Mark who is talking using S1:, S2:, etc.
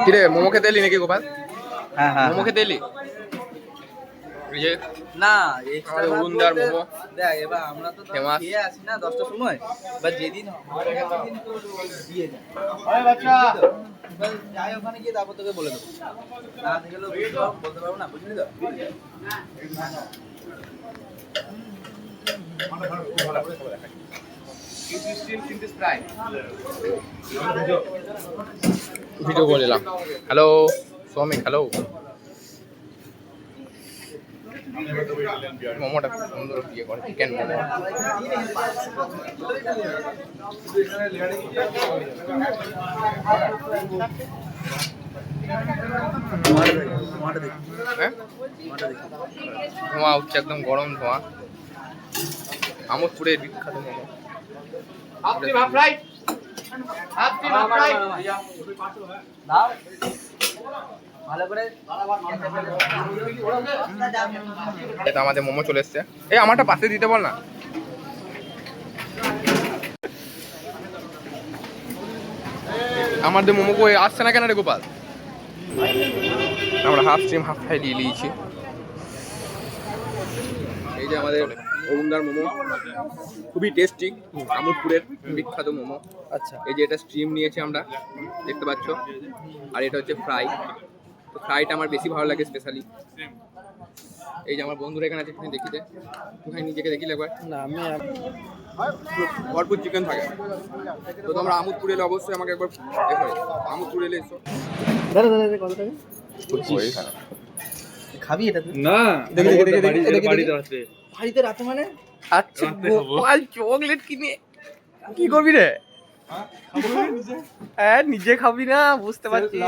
S1: কিরে মোমো খেতে এলি নাকি গোপাল?
S2: হ্যাঁ হ্যাঁ
S1: মোমো খেতে এলি? এই যে
S2: না
S1: আমাদের অরুণদার মোমো
S2: দেখ, এবার আমরা তো
S1: Famous।
S2: খেয়ে আসি না 10টার সময়, বা যেদিন হয় সেদিন তো দিয়ে যায়। এবার যাই ওখানে গিয়ে তারপর তোকে বলে দেবো, না গেলেও বলতে পারবো না, বুঝলি তো?
S1: ভিডিও করে নিলাম। Hello Soumik, hello. মোমোটা খুব সুন্দর ইয়ে করে, চিকেন মোমো। হ্যাঁ ধোঁয়া উঠছে, একদম গরম ধোঁয়া। আমোদপুরের বিখ্যাত মোমো।
S2: দাও ভালো করে।
S1: এটা আমাদের মোমো চলে এসছে। এই আমারটা পাশে দিতে বল না। আমাদের মোমো কই আসছে না কেন রে গোপাল? আমরা হাফ স্ট্রিম হাফ ফ্রাই দিয়ে নিয়েছি। এই যে আমাদের অরুণদার মোমো, খুবই টেস্টি, আমোদপুরের বিখ্যাত মোমো।
S2: আচ্ছা,
S1: এই যে এটা স্ট্রিম নিয়েছি আমরা, দেখতে পাচ্ছ, আর এটা হচ্ছে ফ্রাই। তো ফ্রাইটা আমার বেশি ভালো লাগে স্পেশালি। এই যে আমার বন্ধুরা এখানে আছে, একটু দেখিতে, তুই নিজেকে দেখিলে একবার।
S2: না আমি
S1: ভরপুর চিকেন থাকে। তো তোমরা আমোদপুর এলে অবশ্যই আমাকে একবার দেখো, আমোদপুর এলে এসো।
S2: দাঁড়া কত টাকা খাবি এটা?
S3: না
S2: বাড়িতে রাতে মানে?
S1: আচ্ছা গোপাল চকলেট কিনে কি করবি রে? হ্যাঁ নিজে খাবি না, বুঝতে পারছি।